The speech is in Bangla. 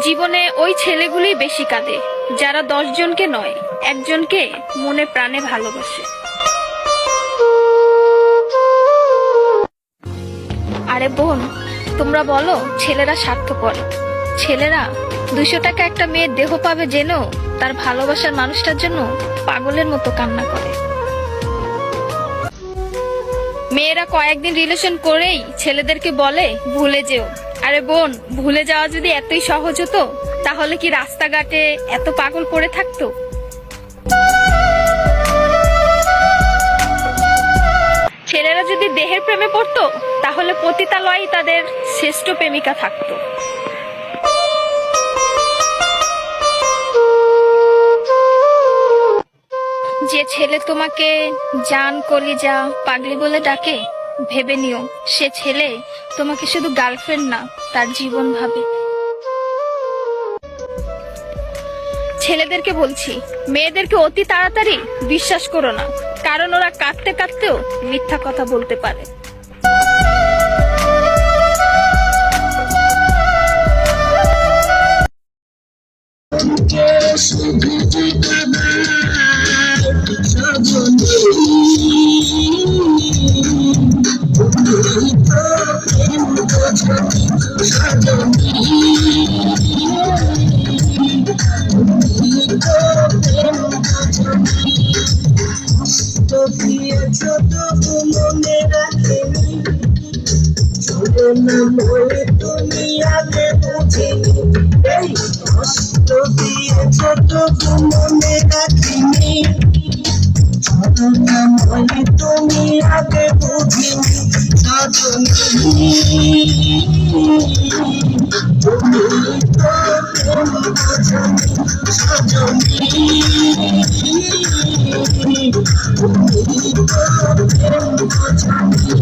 জীবনে ওই ছেলেগুলোই বেশি কাঁদে যারা 10 জনকে নয়, একজনকে মনে প্রাণে ভালোবাসে। আরে বোন, তোমরা বলো ছেলেরা স্বার্থপর। ছেলেরা 200 টাকা একটা মেয়ের দেহ পাবে জেনেও তার ভালোবাসার মানুষটার জন্য পাগলের মতো কান্না করে। মেয়েরা কয়েকদিন রিলেশন করেই ছেলেদেরকে বলে ভুলে যেও। আরে বোন, ভুলে যাওয়া যদি এতই সহজ হতো তাহলে কি রাস্তাঘাটে এত পাগল পড়ে থাকতো? ছেলেরা যদি দেহের প্রেমে পড়তো তাহলে পতিতালয়েই তাদের শ্রেষ্ঠ প্রেমিকা থাকতো। যে ছেলে তোমাকে জান, কলিজা, পাগলি বলে ডাকে, ভেবে নিও সে ছেলে তোমাকে শুধু গার্লফ্রেন্ড না, তার জীবন ভাবে। ছেলেদেরকে বলছি, মেয়েদেরকে অতি তাড়াতাড়ি বিশ্বাস করো না, কারণ ওরা কাঁদতে কাঁদতেও মিথ্যা কথা বলতে পারে। তুমি আগে বুঝিনি, এই কষ্ট দিয়েছ তবু মনে রাখিনি। তুমি আগে বুঝিনি সাজনি, তুমি তো প্রেম বোঝনি সাজনি, তুমি তো প্রেম বোঝনি।